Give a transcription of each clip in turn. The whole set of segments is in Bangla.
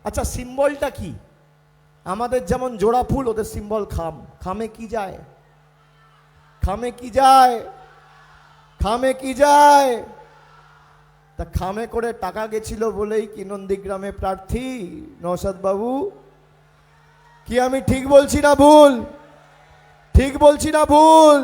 আচ্ছা, সিম্বলটা কি? আমাদের যেমন জোড়া ফুল, ওদের সিম্বল খাম। খামে কি যায়? খামে কি যায়? খামে কি যায়? তা খামে করে টাকা গেছিল বলেই কি নন্দীগ্রামে প্রার্থী নওশাদ বাবু? কি আমি ঠিক বলছি না ভুল? ঠিক বলছি না ভুল?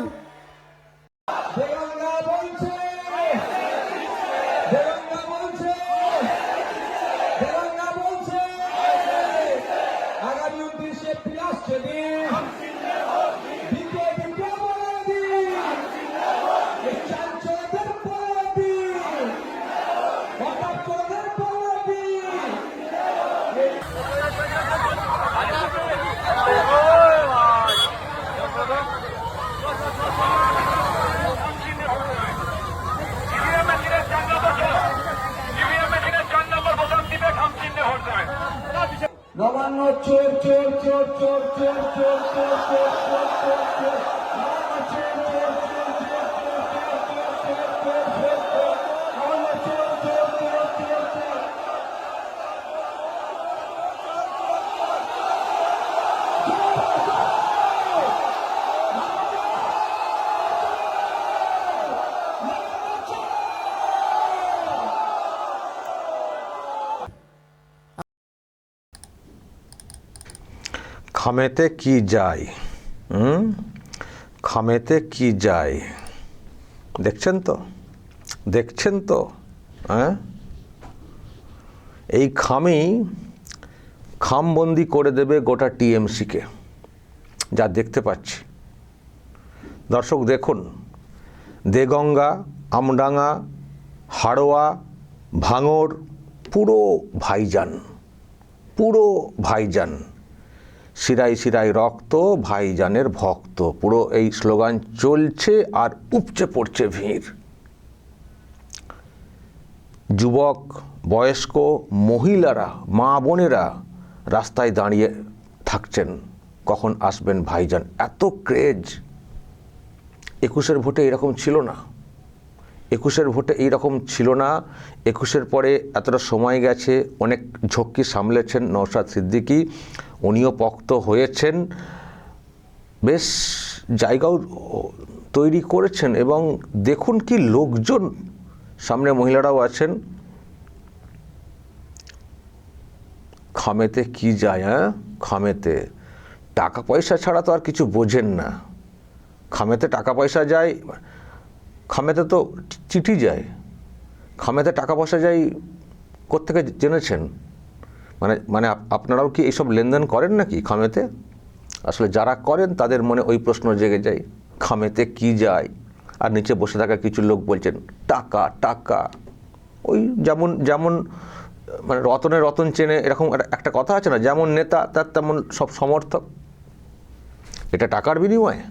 নবান্ন চোর চোর চোর চোর চোর চোর চোর চোর চোর চোর চোর খামেতে কি যায়? খামেতে কি যায়? দেখছেন তো, দেখছেন তো? হ্যাঁ, এই খামই খামবন্দি করে দেবে গোটা টিএমসিকে, যা দেখতে পাচ্ছি। দর্শক দেখুন, দেগঙ্গা, আমডাঙ্গা, হাড়োয়া, ভাঙড়, পুরো ভাইজান, পুরো ভাইজান। শিরায় শিরায় রক্ত, ভাইজানের ভক্ত, পুরো এই স্লোগান চলছে আর উপচে পড়ছে ভিড়। যুবক, বয়স্ক, মহিলারা, মা বোনেরা রাস্তায় দাঁড়িয়ে থাকছেন, কখন আসবেন ভাইজান। এত ক্রেজ 21-এর ভোটে এরকম ছিল না। 21-এর ভোটে এইরকম ছিল না। 21-এর পরে এতটা সময় গেছে, অনেক ঝক্কি সামলেছেন নওশাদ সিদ্দিকী, উনিও পক্ত হয়েছেন, বেশ জায়গাও তৈরি করেছেন। এবং দেখুন কি লোকজন, সামনে মহিলারাও আছেন। খামেতে কি যায়? হ্যাঁ, খামেতে টাকা পয়সা ছাড়া তো আর কিছু বোঝেন না। খামেতে টাকা পয়সা যায়, খামেতে তো চিঠি যায়, খামেতে টাকা পয়সা যায় কোত্থেকে জেনেছেন? মানে আপনারাও কি এইসব লেনদেন করেন নাকি খামেতে? আসলে যারা করেন তাদের মনে ওই প্রশ্ন জেগে যায়, খামেতে কি যায়? আর নিচে বসে থাকা কিছু লোক বলছেন টাকা টাকা। ওই যেমন যেমন মানে রতনে রতন চেনে, এরকম একটা কথা আছে না, যেমন নেতা তার তেমন সব সমর্থক। এটা টাকার বিনিময়ে,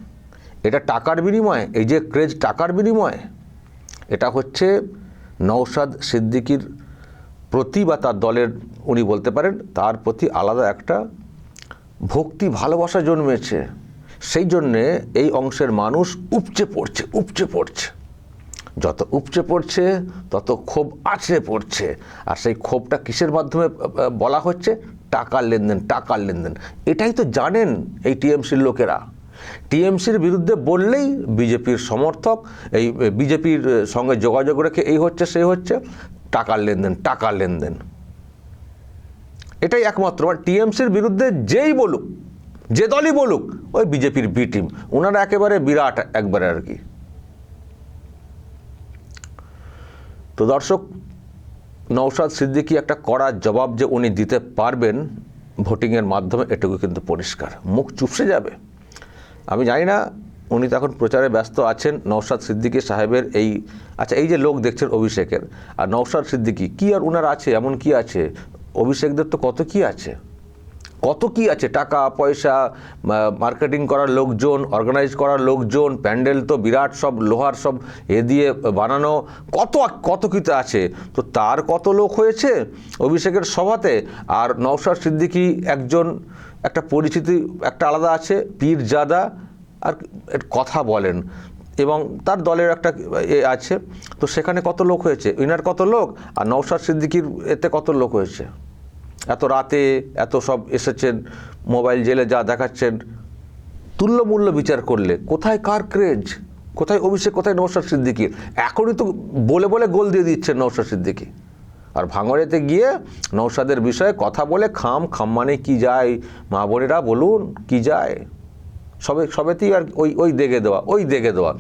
এটা টাকার বিনিময়ে, এই যে ক্রেজ টাকার বিনিময়ে। এটা হচ্ছে নওশাদ সিদ্দিকীর প্রতি বা তার দলের, উনি বলতে পারেন তার প্রতি আলাদা একটা ভক্তি ভালোবাসা জন্মেছে। সেই জন্যে এই অংশের মানুষ উপচে পড়ছে, উপচে পড়ছে। যত উপচে পড়ছে তত ক্ষোভ আছড়ে পড়ছে। আর সেই ক্ষোভটা কিসের মাধ্যমে বলা হচ্ছে? টাকার লেনদেন, টাকার লেনদেন। এটাই তো জানেন এই টিএমসির লোকেরা। টিএমসির বিরুদ্ধে বললেই বিজেপির সমর্থক, এই বিজেপির সঙ্গে যোগাযোগ রেখে এই হচ্ছে সেই হচ্ছে, টাকার লেনদেন, টাকার লেনদেন। এটাই একমাত্র। টিএমসির বিরুদ্ধে যেই বলুক, যে দলই বলুক, ওই বিজেপির বি টিম, ওনারা একেবারে বিরাট একবারে আর কি। তো দর্শক, নওশাদ সিদ্দিকী একটা কড়া জবাব যে উনি দিতে পারবেন ভোটিংয়ের মাধ্যমে, এটুকু কিন্তু পরিষ্কার। মুখ চুপসে যাবে। আমি জানি না, উনি তো এখন প্রচারে ব্যস্ত আছেন। নওশাদ সিদ্দিকী সাহেবের এই, আচ্ছা এই যে লোক দেখছেন অভিষেকের, আর নওশাদ সিদ্দিকী কি আর উনার আছে? এমন কি আছে? অভিষেকদের তো কত কি আছে, কত কি আছে, টাকা পয়সা, মার্কেটিং করার লোকজন, অর্গানাইজ করার লোকজন, প্যান্ডেল তো বিরাট সব লোহার সব এ দিয়ে বানানো, কত কত কিছু আছে। তো তার কত লোক হয়েছে অভিষেকের সভাতে। আর নওশাদ সিদ্দিকী একজন, একটা পরিচিতি একটা আলাদা আছে, পীরজাদা, আর কথা বলেন, এবং তার দলের একটা এ আছে। তো সেখানে কত লোক হয়েছে, ইনার কত লোক, আর নওশাদ সিদ্দিকীর এতে কত লোক হয়েছে। এত রাতে এত সব এসেছেন, মোবাইল জেলে যা দেখাচ্ছেন, তুল্যমূল্য বিচার করলে কোথায় কার ক্রেজ, কোথায় অভিষেক, কোথায় নওশাদ সিদ্দিকীর? এখনই তো বলে বলে গোল দিয়ে দিচ্ছেন নওশাদ সিদ্দিকী। আর ভাঙড়েতে গিয়ে নওশাদের বিষয়ে কথা বলে খাম মানে কি যায়, মা বোনেরা বলুন কি যায়, সবেতেই আর ওই দেখে দেওয়া।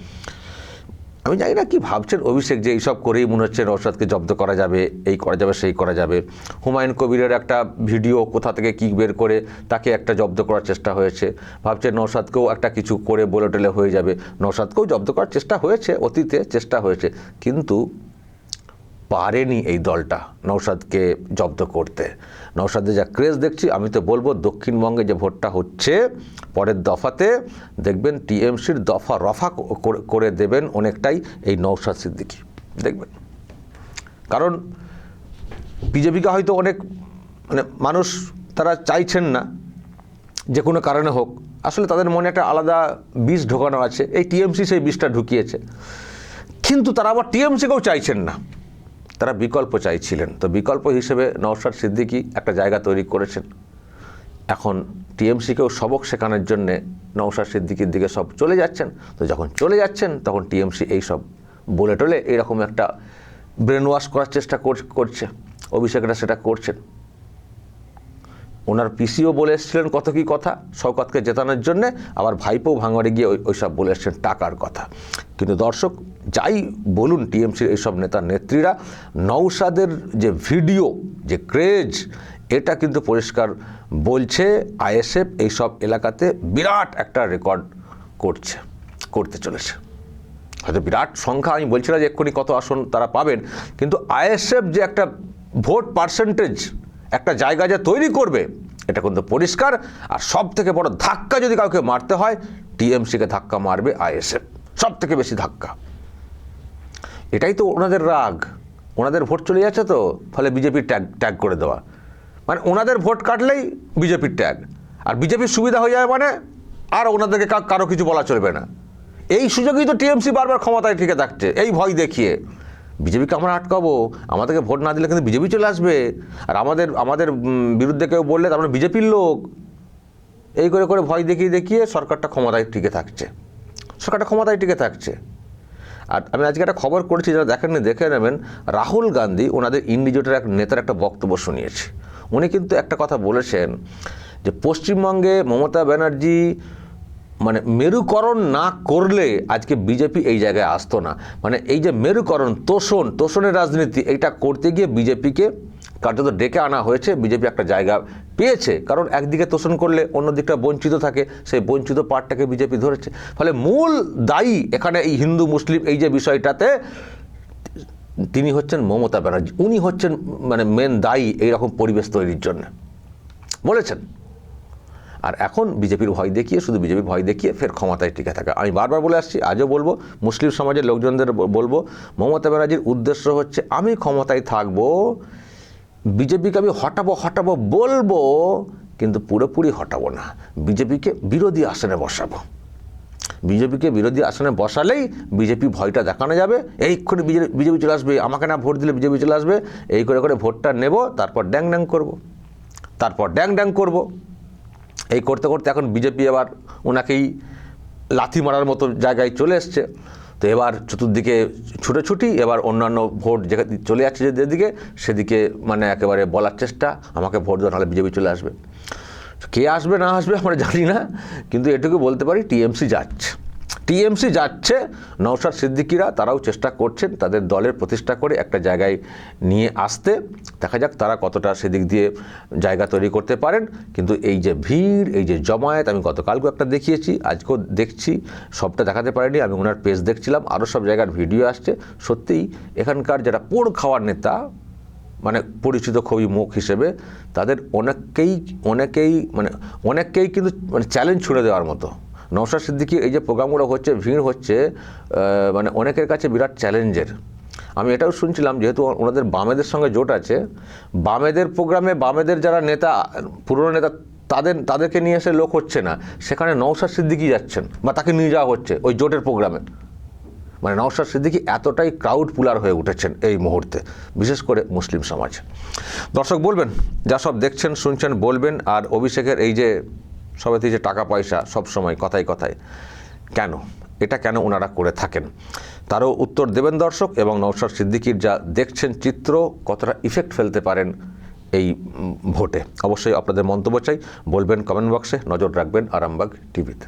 আমি জানি না কি ভাবছেন অভিষেক, যে এইসব করেই মনে হচ্ছে নওশাদকে জব্দ করা যাবে, এই করা যাবে, সেই করা যাবে। হুমায়ুন কবিরের একটা ভিডিও কোথা থেকে কি বের করে তাকে একটা জব্দ করার চেষ্টা হয়েছে, ভাবছে নওশাদকেও একটা কিছু করে বলে টলে হয়ে যাবে। নওশাদকেও জব্দ করার চেষ্টা হয়েছে, অতীতে চেষ্টা হয়েছে, কিন্তু পারেনি এই দলটা নওশাদকে জব্দ করতে। নওশাদের যা ক্রেজ দেখছি, আমি তো বলবো দক্ষিণবঙ্গে যে ভোটটা হচ্ছে পরের দফাতে দেখবেন টিএমসির দফা রফা করে দেবেন অনেকটাই এই নওশাদ সিদ্দিকী, দেখবেন। কারণ বিজেপিকে হয়তো অনেক মানুষ তারা চাইছেন না যে কোনো কারণে হোক, আসলে তাদের মনে একটা আলাদা বিষ ঢোকানো আছে, এই টিএমসি সেই বিষটা ঢুকিয়েছে। কিন্তু তারা আবার টিএমসিকেও চাইছেন না, তারা বিকল্প চাইছিলেন। তো বিকল্প হিসেবে নওশাদ সিদ্দিকী একটা জায়গা তৈরি করেছেন। এখন টিএমসিকেও সবক শেখানোর জন্যে নওশাদ সিদ্দিকীর দিকে সব চলে যাচ্ছেন। তো যখন চলে যাচ্ছেন তখন টিএমসি এই সব বলে টলে এইরকম একটা ব্রেন ওয়াশ করার চেষ্টা করছে। অভিষেকরা সেটা করছেন। ওনার পিসিও বলে এসেছিলেন কত কী কথা শওকতকে জেতানোর জন্যে, আবার ভাইপোও ভাঙড়ে গিয়ে ওই সব বলে এসেছেন টাকার কথা। কিন্তু দর্শক যাই বলুন, টিএমসির এইসব নেতা নেত্রীরা নওশাদের যে ভিডিও, যে ক্রেজ, এটা কিন্তু পরিষ্কার বলছে আইএসএফ এইসব এলাকাতে বিরাট একটা রেকর্ড করতে চলেছে। হয়তো বিরাট সংখ্যা আমি বলছি না যে এক্ষুনি কত আসন তারা পাবেন, কিন্তু আইএসএফ যে একটা ভোট পার্সেন্টেজ একটা জায়গা যে তৈরি করবে এটা কিন্তু পরিষ্কার। আর সব থেকে বড় ধাক্কা যদি কাউকে মারতে হয়, টিএমসিকে ধাক্কা মারবে আইএসএফ, সব থেকে বেশি ধাক্কা। এটাই তো ওনাদের রাগ, ওনাদের ভোট চলে যাচ্ছে, তো ফলে বিজেপির ট্যাগ করে দেওয়া, মানে ওনাদের ভোট কাটলেই বিজেপির ট্যাগ, আর বিজেপির সুবিধা হয়ে যায়, মানে আর ওনাদেরকে কারো কিছু বলা চলবে না। এই সুযোগেই তো টিএমসি বারবার ক্ষমতায় টিকে থাকছে, এই ভয় দেখিয়ে বিজেপিকে আমরা আটকাবো, আমাদেরকে ভোট না দিলে কিন্তু বিজেপি চলে আসবে, আর আমাদের বিরুদ্ধে কেউ বললে আমরা বিজেপির লোক, এই করে ভয় দেখিয়ে সরকারটা ক্ষমতায় টিকে থাকছে। আর আমি আজকে একটা খবর করেছি, যারা দেখেননি দেখে নেবেন। রাহুল গান্ধী ওনাদের ইন্ডিজোটের এক নেতার একটা বক্তব্য শুনিয়েছে। উনি কিন্তু একটা কথা বলেছেন যে পশ্চিমবঙ্গে মমতা ব্যানার্জি মানে মেরুকরণ না করলে আজকে বিজেপি এই জায়গায় আসতো না। মানে এই যে মেরুকরণ, তোষণের রাজনীতি, এইটা করতে গিয়ে বিজেপিকে কার্যত ডেকে আনা হয়েছে। বিজেপি একটা জায়গা পেয়েছে, কারণ একদিকে তোষণ করলে অন্য দিকটা বঞ্চিত থাকে, সেই বঞ্চিত পার্টটাকে বিজেপি ধরেছে। ফলে মূল দায়ী এখানে এই হিন্দু মুসলিম এই যে বিষয়টাতে তিনি হচ্ছেন মমতা ব্যানার্জি, উনি হচ্ছেন মানে মেন দায়ী এইরকম পরিবেশ তৈরির জন্য বলেছেন। আর এখন বিজেপির ভয় দেখিয়ে, শুধু বিজেপির ভয় দেখিয়ে ফের ক্ষমতায় টিকে থাকা। আমি বারবার বলে আসছি, আজও বলবো, মুসলিম সমাজের লোকজনদের বলবো, মমতা ব্যানার্জির উদ্দেশ্য হচ্ছে আমি ক্ষমতায় থাকবো, বিজেপিকে আমি হটাবো বলবো, কিন্তু পুরোপুরি হটাবো না, বিজেপিকে বিরোধী আসনে বসাবো। বিজেপিকে বিরোধী আসনে বসালেই বিজেপি ভয়টা দেখানো যাবে, এইক্ষণে বিজেপি চলে আসবে, আমাকে না ভোট দিলে বিজেপি চলে আসবে, এই করে ভোটটা নেব, তারপর ড্যাং করব। এই করতে এখন বিজেপি এবার ওনাকেই লাথি মারার মতো জায়গায় চলে এসছে। তো এবার চতুর্দিকে ছুটোছুটি, এবার অন্যান্য ভোট চলে যাচ্ছে যেদিকে, সেদিকে মানে একেবারে বলার চেষ্টা, আমাকে ভোট দেওয়া, নাহলে বিজেপি চলে আসবে। কে আসবে না আসবে আমরা জানি না, কিন্তু এটুকু বলতে পারি টিএমসি যাচ্ছে। নওশাদ সিদ্দিকীরা তারাও চেষ্টা করছেন তাদের দলের প্রতিষ্ঠা করে একটা জায়গায় নিয়ে আসতে। দেখা যাক তারা কতটা সেদিক দিয়ে জায়গা তৈরি করতে পারেন। কিন্তু এই যে ভিড়, এই যে জমায়েত, আমি গতকালকেও একটা দেখিয়েছি, আজকেও দেখছি, সবটা দেখাতে পারিনি, আমি ওনার পেজ দেখছিলাম, আরও সব জায়গার ভিডিও আসছে। সত্যিই এখানকার যারা পোড় খাওয়ার নেতা, মানে পরিচিত খুবই মুখ হিসেবে, তাদের অনেককেই কিন্তু মানে চ্যালেঞ্জ ছুড়ে দেওয়ার মতো। নওশাদ সিদ্দিকী এই যে প্রোগ্রামগুলো হচ্ছে, ভিড় হচ্ছে, মানে অনেকের কাছে বিরাট চ্যালেঞ্জের। আমি এটাও শুনছিলাম, যেহেতু ওনাদের বামেদের সঙ্গে জোট আছে, বামেদের প্রোগ্রামে বামেদের যারা নেতা, পুরনো নেতা, তাদেরকে নিয়ে এসে লোক হচ্ছে না, সেখানে নওশাদ সিদ্দিকী যাচ্ছেন বা তাকে নিয়ে যাওয়া হচ্ছে ওই জোটের প্রোগ্রামে। মানে নওশাদ সিদ্দিকী এতটাই ক্রাউড পুলার হয়ে উঠেছেন এই মুহূর্তে, বিশেষ করে মুসলিম সমাজ। দর্শক বলবেন, যা সব দেখছেন শুনছেন বলবেন। আর অভিষেকের এই যে সবেতেই যে টাকা পয়সা সব সময় কথায় কথায়, কেন এটা কেন ওনারা করে থাকেন, তারও উত্তর দেবেন দর্শক। এবং নওশাদ সিদ্দিকীর যা দেখছেন চিত্র কতটা ইফেক্ট ফেলতে পারেন এই ভোটে, অবশ্যই আপনাদের মন্তব্য চাই, বলবেন কমেন্ট বক্সে, নজর রাখবেন আরামবাগ টিভিতে।